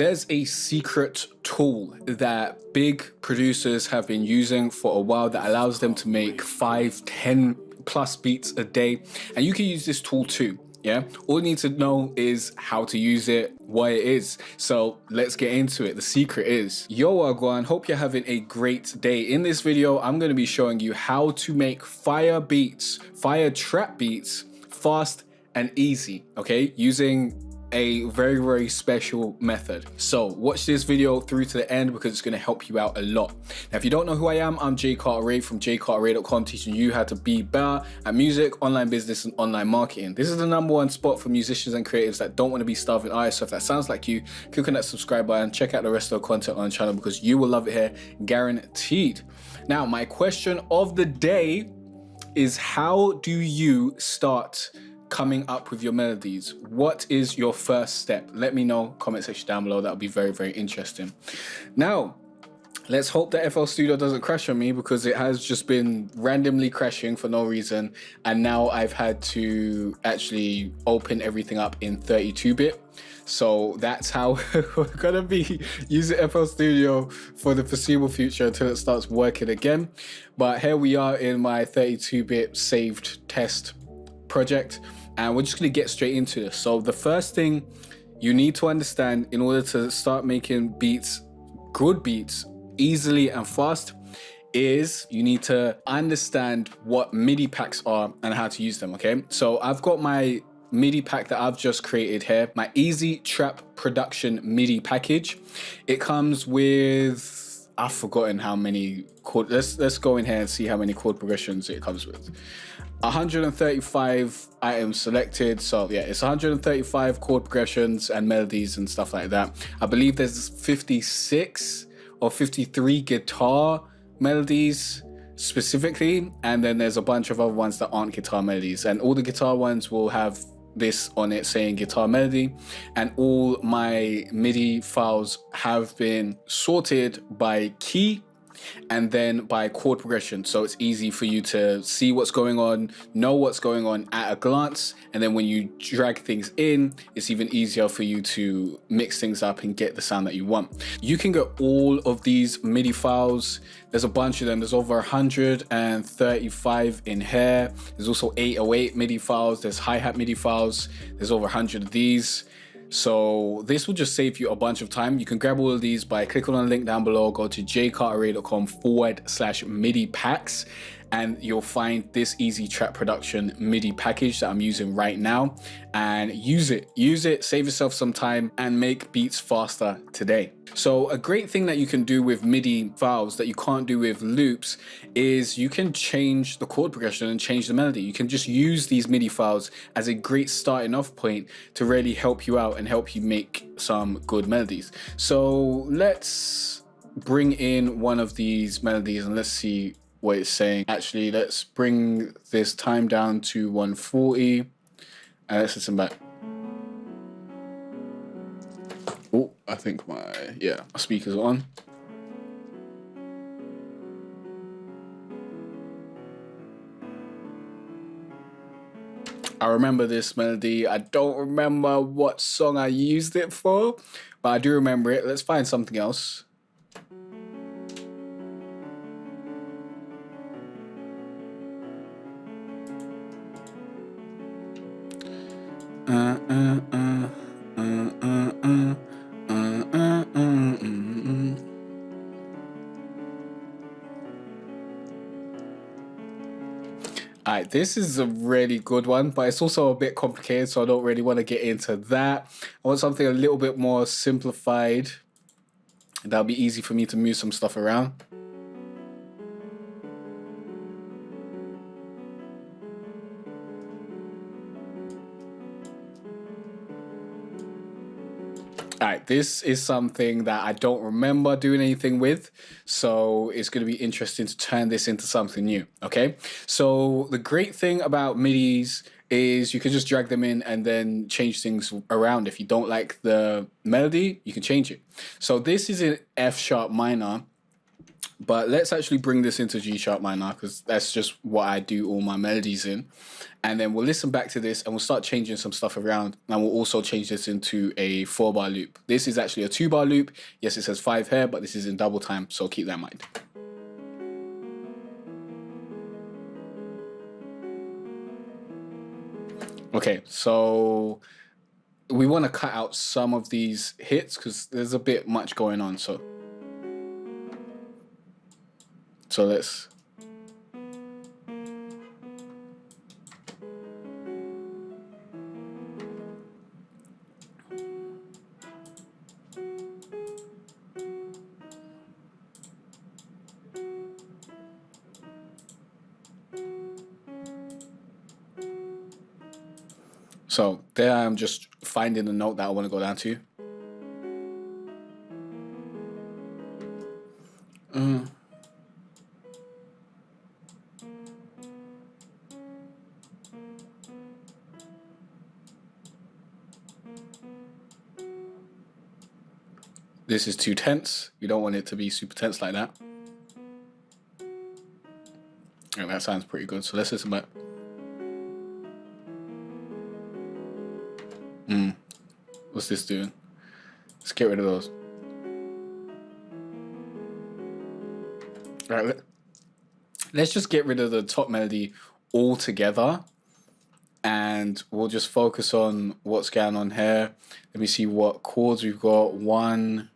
There's a secret tool that big producers have been using for a while that allows them to make 5, 10 plus beats a day. And you can use this tool too. Yeah, all you need to know is how to use it, what it is. So let's get into it. The secret is, yo Wagwan, hope you're having a great day. In this video, I'm going to be showing you how to make fire beats, fire trap beats, fast and easy, okay, using a very, very special method. So watch this video through to the end because it's going to help you out a lot. Now, if you don't know who I am, I'm Jay Carter from jcarterray.com, teaching you how to be better at music, online business, and online marketing. This is the #1 spot for musicians and creatives that don't want to be starving artists. So if that sounds like you, click on that subscribe button, check out the rest of the content on the channel because you will love it here, guaranteed. Now, my question of the day is, how do you start coming up with your melodies? What is your first step? Let me know, comment section down below. That'll be very, very interesting. Now, let's hope that FL Studio doesn't crash on me because it has just been randomly crashing for no reason. And now I've had to actually open everything up in 32-bit. So that's how we're gonna be using FL Studio for the foreseeable future until it starts working again. But here we are in my 32-bit saved test project, and we're just going to get straight into this. So the first thing you need to understand in order to start making beats, good beats, easily and fast, is you need to understand what MIDI packs are and how to use them, okay? So I've got my MIDI pack that I've just created here, my Easy Trap Production MIDI package. It comes with, I've forgotten how many chord, let's go in here and see how many chord progressions it comes with. 135 items selected, so yeah, it's 135 chord progressions and melodies and stuff like that. I believe there's 56 or 53 guitar melodies specifically, and then there's a bunch of other ones that aren't guitar melodies, and all the guitar ones will have this on it saying guitar melody, and all my MIDI files have been sorted by key and then by chord progression, so it's easy for you to see what's going on, know what's going on at a glance, and then when you drag things in, it's even easier for you to mix things up and get the sound that you want. You can get all of these MIDI files. There's a bunch of them. There's over 135 in here. There's also 808 MIDI files. There's hi-hat MIDI files. There's over 100 of these. So this will just save you a bunch of time. You can grab all of these by clicking on the link down below, go to jcarterray.com/MIDI packs, and you'll find this Easy Trap Production MIDI package that I'm using right now, and use it, save yourself some time and make beats faster today. So a great thing that you can do with MIDI files that you can't do with loops is you can change the chord progression and change the melody. You can just use these MIDI files as a great starting off point to really help you out and help you make some good melodies. So let's bring in one of these melodies and let's see what it's saying. Actually, let's bring this time down to 140 and let's listen back. Oh, I think my speakers are on. I remember this melody. I don't remember what song I used it for, but I do remember it. Let's find something else. Alright, this is a really good one, but it's also a bit complicated, so I don't really want to get into that. I want something a little bit more simplified. That'll be easy for me to move some stuff around. Alright, this is something that I don't remember doing anything with, so it's going to be interesting to turn this into something new, okay? So the great thing about MIDIs is you can just drag them in and then change things around. If you don't like the melody, you can change it. So this is an F sharp minor, But let's actually bring this into G sharp minor because that's just what I do all my melodies in. And then we'll listen back to this and we'll start changing some stuff around. And we'll also change this into a 4-bar loop. This is actually a 2-bar loop. Yes, it says 5 here, but this is in double time. So keep that in mind. Okay, so we want to cut out some of these hits because there's a bit much going on. So let's. So there I'm just finding the note that I want to go down to. This is too tense. You don't want it to be super tense like that. And that sounds pretty good. So let's listen back. What's this doing? Let's get rid of those. All right, let's just get rid of the top melody altogether. And we'll just focus on what's going on here. Let me see what chords we've got. 1,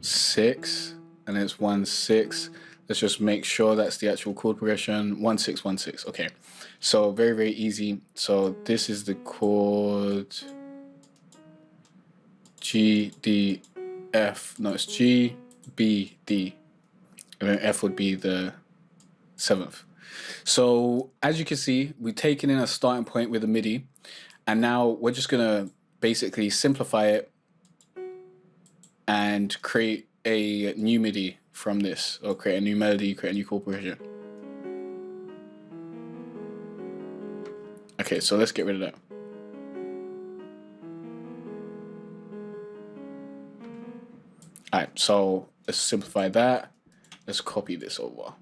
6, and it's 1, 6. Let's just make sure that's the actual chord progression. 1, 6, 1, 6. Okay, so very, very easy. So this is the chord G, D, F. No, it's G, B, D. And then F would be the 7th. So as you can see, we've taken in a starting point with a MIDI, and now we're just gonna basically simplify it and create a new MIDI from this, or create a new melody, create a new chord progression. Okay, so let's get rid of that. All right, so let's simplify that. Let's copy this over.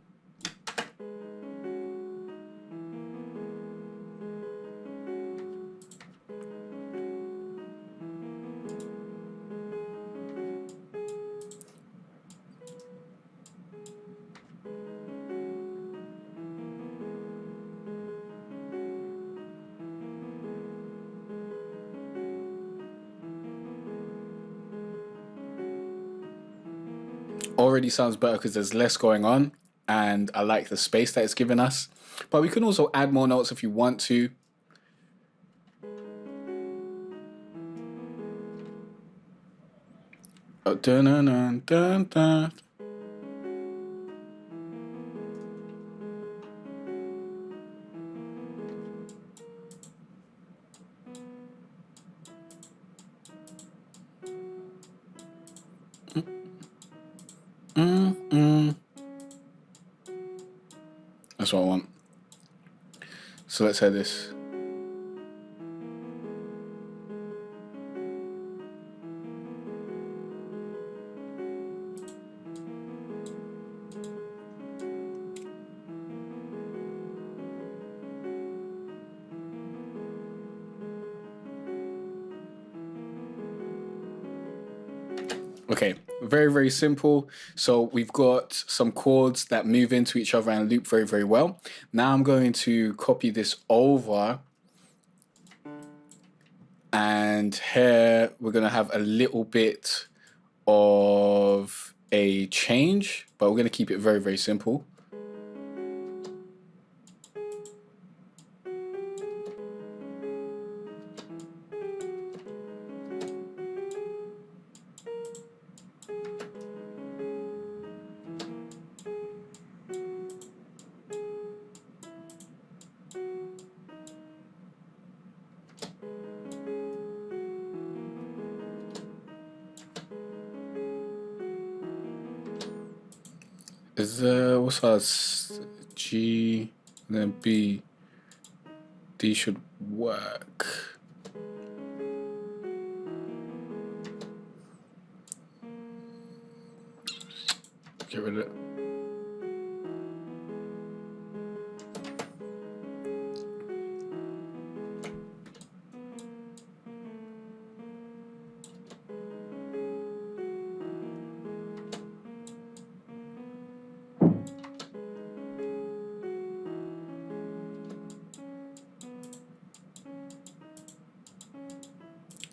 Already sounds better because there's less going on, and I like the space that it's given us. But we can also add more notes if you want to. Oh, dun, dun, dun, dun, dun. That's what I want. So let's add this. Okay, very, very simple. So we've got some chords that move into each other and loop very, very well. Now I'm going to copy this over. And here we're going to have a little bit of a change, but we're going to keep it very, very simple. Is what's that? G, and then B, D should work. get rid of it.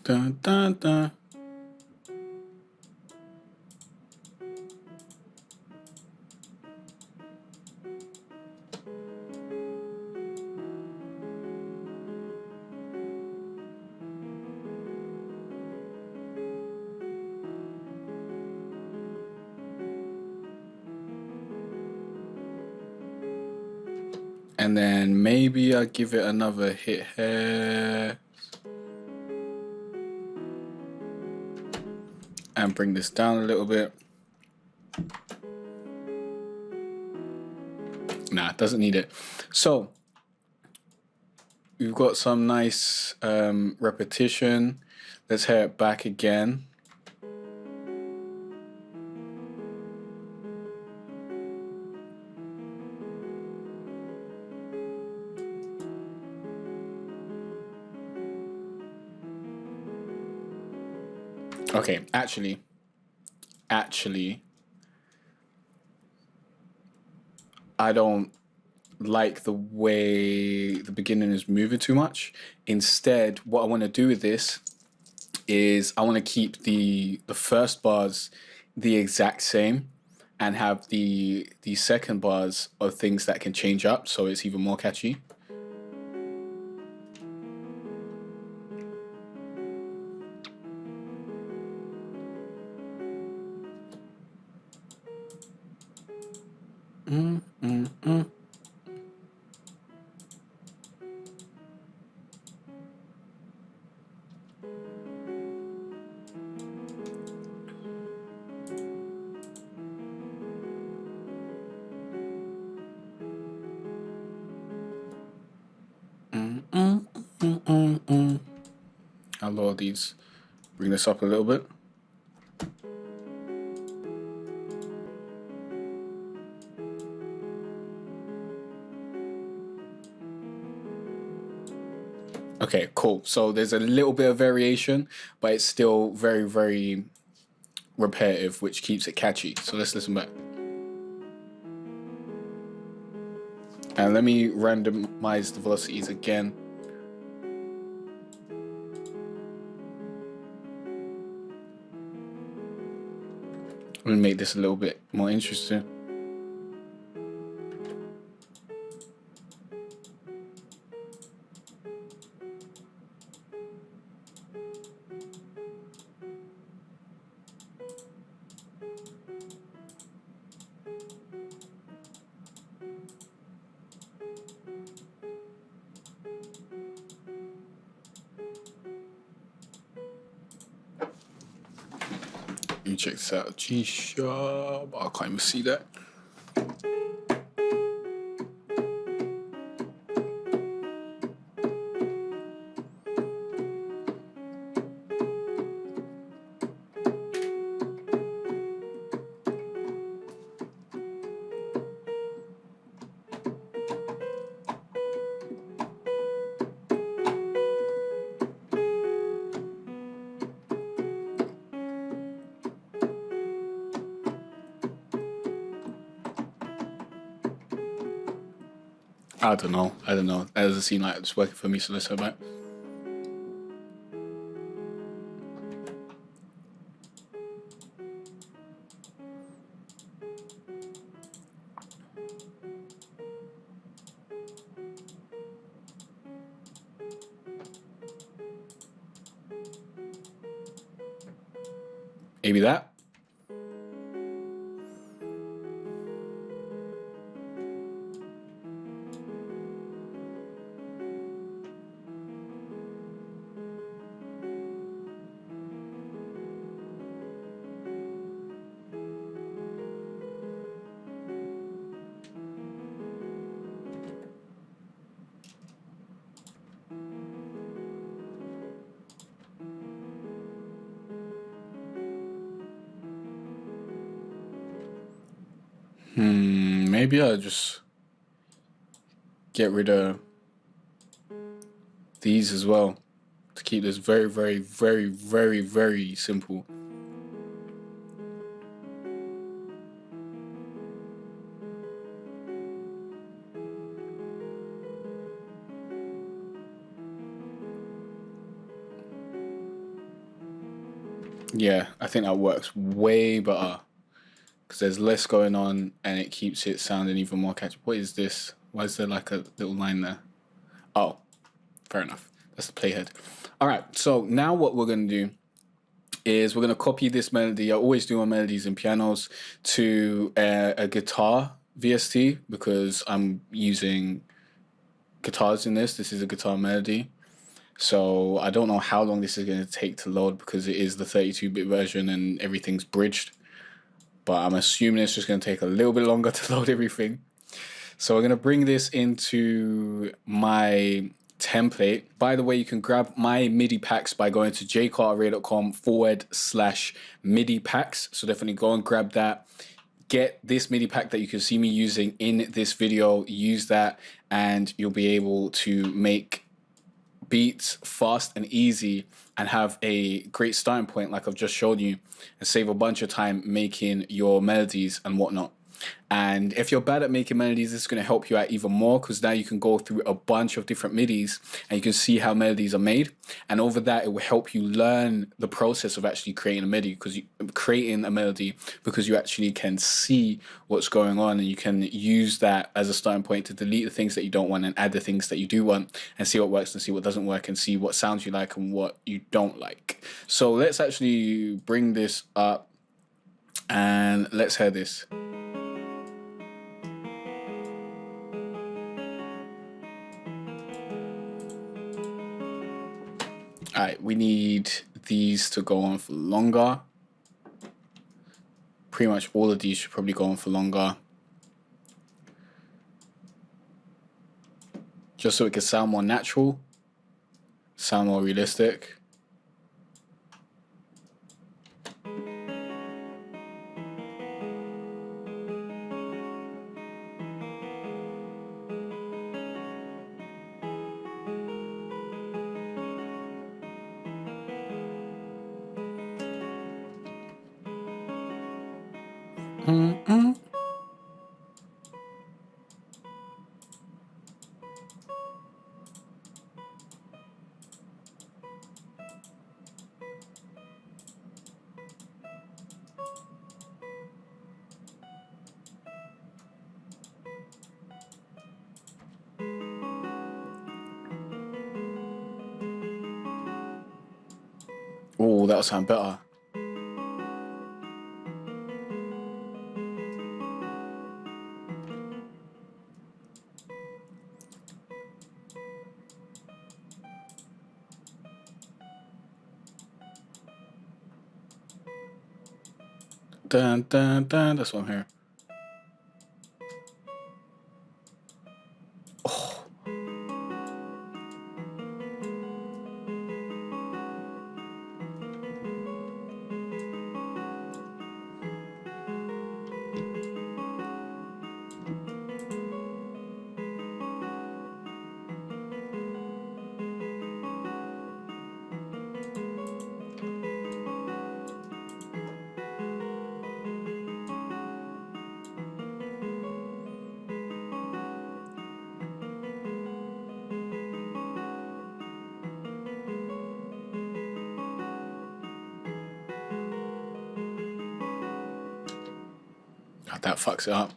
Dun, dun, dun. And then maybe I'll give it another hit here. And bring this down a little bit. Nah, doesn't need it. So we've got some nice repetition. Let's hear it back again. Okay, actually, I don't like the way the beginning is moving too much. Instead, what I want to do with this is I want to keep the first bars the exact same and have the second bars of things that can change up, so it's even more catchy. I'll lower these, bring this up a little bit. Okay, cool. So there's a little bit of variation, but it's still very, very repetitive, which keeps it catchy. So let's listen back. And let me randomize the velocities again. I'm gonna make this a little bit more interesting. Let me check this out. G sharp. I can't even see that. I don't know. That doesn't seem like it's working for me, so let's go back. Maybe that. maybe I'll just get rid of these as well to keep this very, very, very, very, very simple. Yeah, I think that works way better because there's less going on and it keeps it sounding even more catchy. What is this? Why is there like a little line there? Oh, fair enough. That's the playhead. All right, so now what we're going to do is we're going to copy this melody. I always do my melodies and pianos to a guitar VST because I'm using guitars in this. This is a guitar melody. So I don't know how long this is going to take to load because it is the 32-bit version and everything's bridged. But I'm assuming it's just going to take a little bit longer to load everything. So we're going to bring this into my template. By the way, you can grab my MIDI packs by going to jcarterray.com/MIDI packs. So definitely go and grab that. Get this MIDI pack that you can see me using in this video. Use that and you'll be able to make beats fast and easy and have a great starting point like I've just showed you and save a bunch of time making your melodies and whatnot. And if you're bad at making melodies, this is going to help you out even more because now you can go through a bunch of different MIDIs and you can see how melodies are made. And over that, it will help you learn the process of actually creating a melody because you actually can see what's going on and you can use that as a starting point to delete the things that you don't want and add the things that you do want and see what works and see what doesn't work and see what sounds you like and what you don't like. So let's actually bring this up and let's hear this. Alright, we need these to go on for longer. Pretty much all of these should probably go on for longer. Just so it can sound more natural, sound more realistic. Oh, that'll sound better. Dun, dun, dun. That's what I'm hearing. Oh. God, that fucks it up.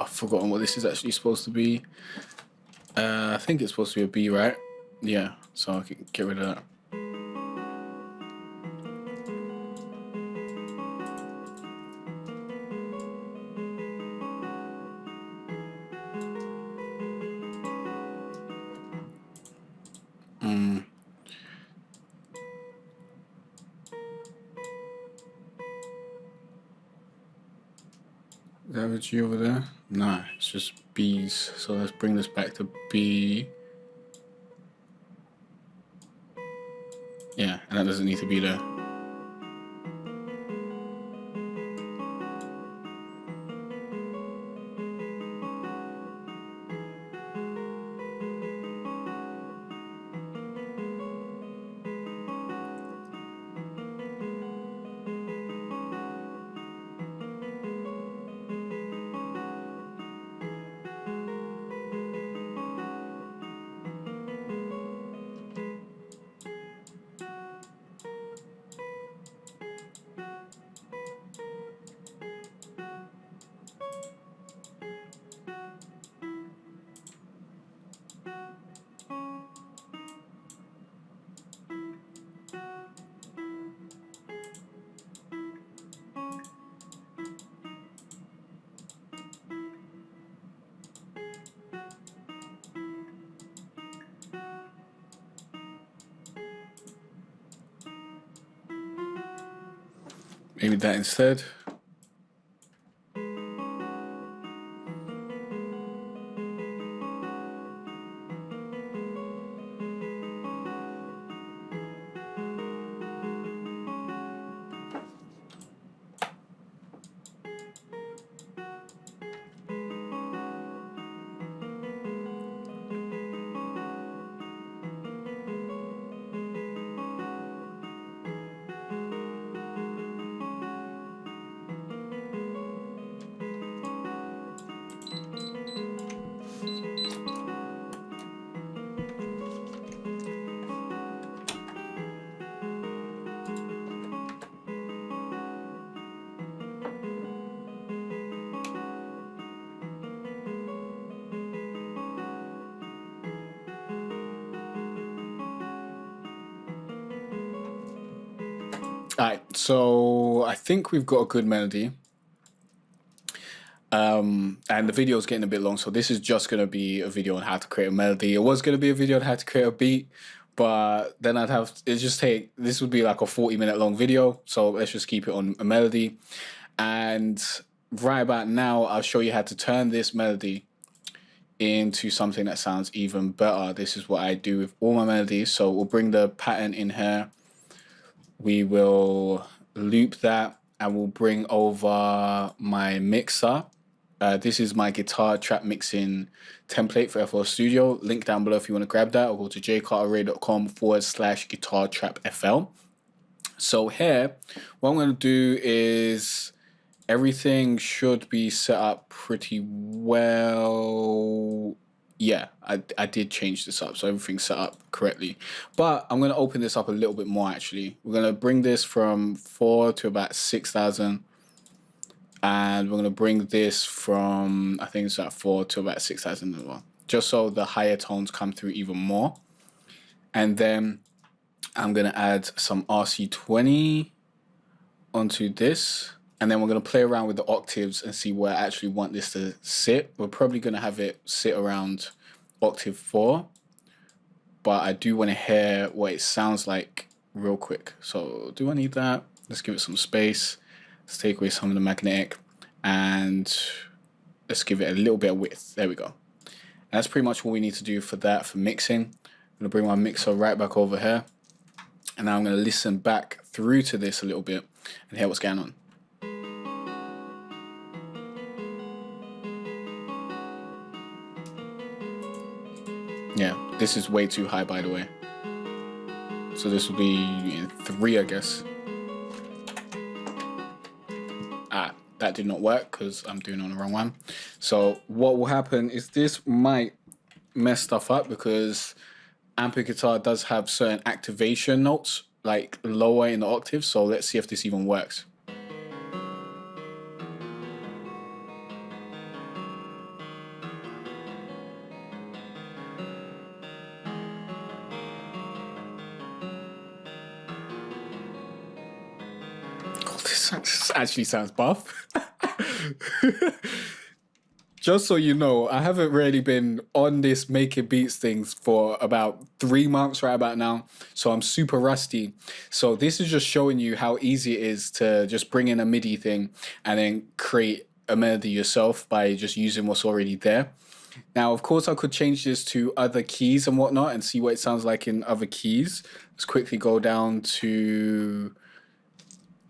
I've forgotten what this is actually supposed to be. I think it's supposed to be a B, right? Yeah, so I can get rid of that. Is that a G over there? No, it's just B's. So let's bring this back to B. Yeah, and that doesn't need to be there. Maybe that instead. Alright, so I think we've got a good melody. And the video is getting a bit long, so this is just going to be a video on how to create a melody. It was going to be a video on how to create a beat, but then this would be like a 40-minute long video, so let's just keep it on a melody. And right about now, I'll show you how to turn this melody into something that sounds even better. This is what I do with all my melodies. So we'll bring the pattern in here. We will loop that, and we'll bring over my mixer. This is my guitar trap mixing template for FL Studio. Link down below if you want to grab that, or go to jcarterray.com/guitar trap FL. So here, what I'm going to do is everything should be set up pretty well. Yeah, I did change this up, so everything's set up correctly. But I'm going to open this up a little bit more, actually. We're going to bring this from 4 to about 6,000. And we're going to bring this from, I think it's at 4 to about 6,000 as well. Just so the higher tones come through even more. And then I'm going to add some RC20 onto this. And then we're going to play around with the octaves and see where I actually want this to sit. We're probably going to have it sit around octave 4. But I do want to hear what it sounds like real quick. So do I need that? Let's give it some space. Let's take away some of the magnetic. And let's give it a little bit of width. There we go. And that's pretty much what we need to do for that, for mixing. I'm going to bring my mixer right back over here. And now I'm going to listen back through to this a little bit and hear what's going on. Yeah, this is way too high, by the way. So this will be 3, I guess. That did not work because I'm doing it on the wrong one. So what will happen is this might mess stuff up because Amp-A-Guitar does have certain activation notes, like lower in the octave. So let's see if this even works. This actually sounds buff. Just so you know, I haven't really been on this making beats things for about 3 months right about now. So I'm super rusty. So this is just showing you how easy it is to just bring in a MIDI thing and then create a melody yourself by just using what's already there. Now, of course, I could change this to other keys and whatnot and see what it sounds like in other keys. Let's quickly go down to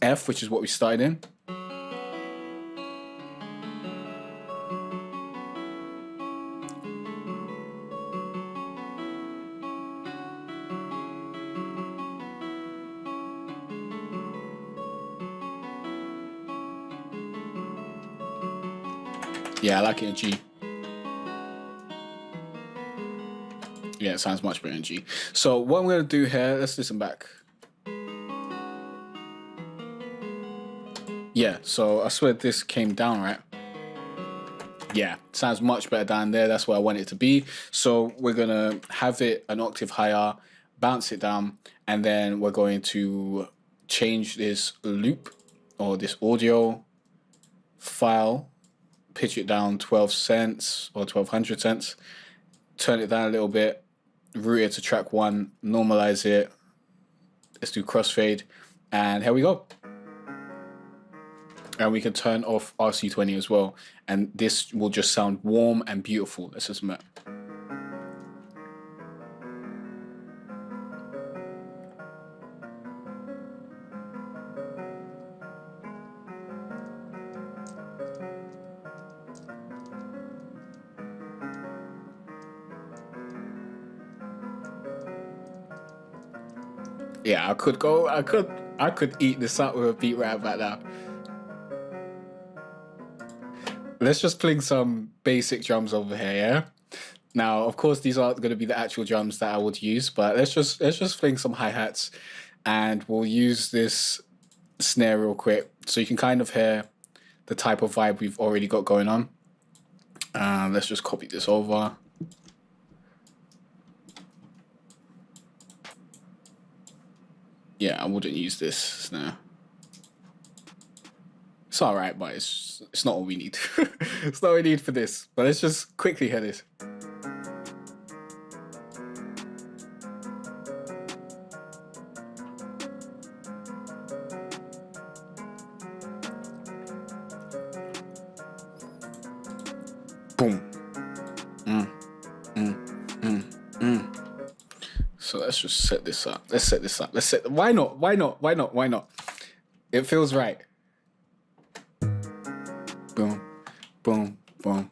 F, which is what we started in. Yeah, I like it in G. Yeah, it sounds much better in G. So what I'm going to do here, let's listen back. Yeah, so I swear this came down, right? Yeah, sounds much better down there. That's where I want it to be. So we're going to have it an octave higher, bounce it down, and then we're going to change this loop or this audio file, pitch it down 12 cents or 1200 cents, turn it down a little bit, route it to track 1, normalize it. Let's do crossfade, and here we go. And we can turn off RC20 as well, and this will just sound warm and beautiful. Let's just admit. Yeah, I could eat this up with a beat right about now. Let's just fling some basic drums over here, yeah? Now, of course, these aren't going to be the actual drums that I would use, but let's just fling some hi-hats, and we'll use this snare real quick so you can kind of hear the type of vibe we've already got going on. Let's just copy this over. Yeah, I wouldn't use this snare. It's all right, but it's not what we need. It's not what we need for this. But let's just quickly hear this. Boom. So let's just set this up. Let's set this up. Why not? Why not? Why not? Why not? It feels right. Boom, boom, boom.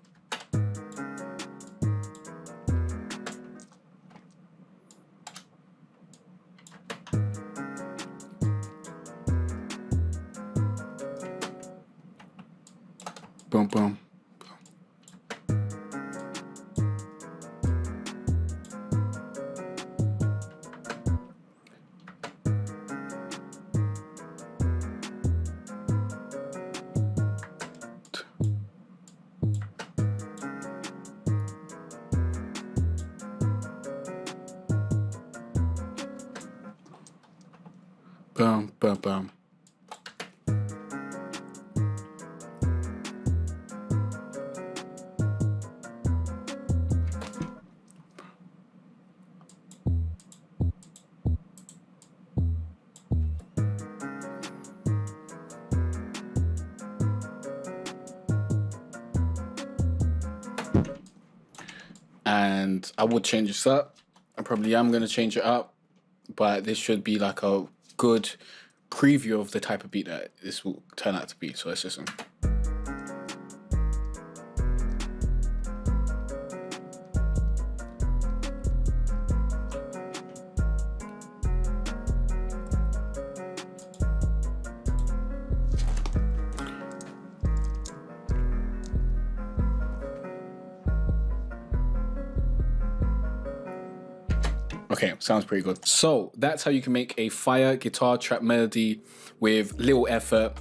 Boom, boom. Boom, boom, boom. And I would change this up. I probably am going to change it up, but this should be like a good preview of the type of beat that this will turn out to be. So let's listen. Okay, sounds pretty good. So that's how you can make a fire guitar trap melody with little effort,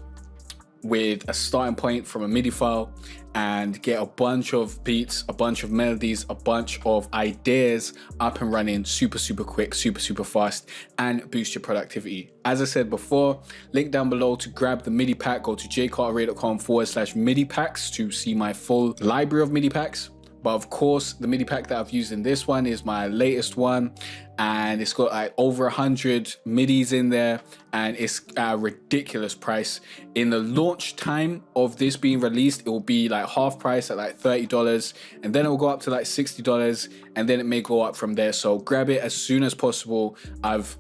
with a starting point from a MIDI file, and get a bunch of beats, a bunch of melodies, a bunch of ideas up and running super, super quick, super, super fast, and boost your productivity. As I said before, link down below to grab the MIDI pack. Go to jcarterray.com/MIDI packs to see my full library of MIDI packs. But of course, the MIDI pack that I've used in this one is my latest one, and it's got like over 100 MIDIs in there, and it's a ridiculous price. In the launch time of this being released, it will be like half price at like $30, and then it will go up to like $60, and then it may go up from there. So grab it as soon as possible. I've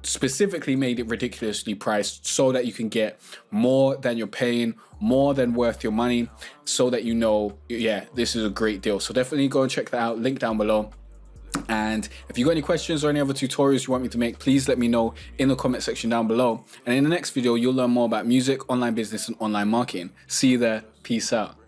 specifically made it ridiculously priced so that you can get more than you're paying, more than worth your money, so that you know, yeah, this is a great deal. So definitely go and check that out, link down below. And if you got any questions or any other tutorials you want me to make, please let me know in the comment section down below. And in the next video, you'll learn more about music, online business, and online marketing. See you there. Peace out.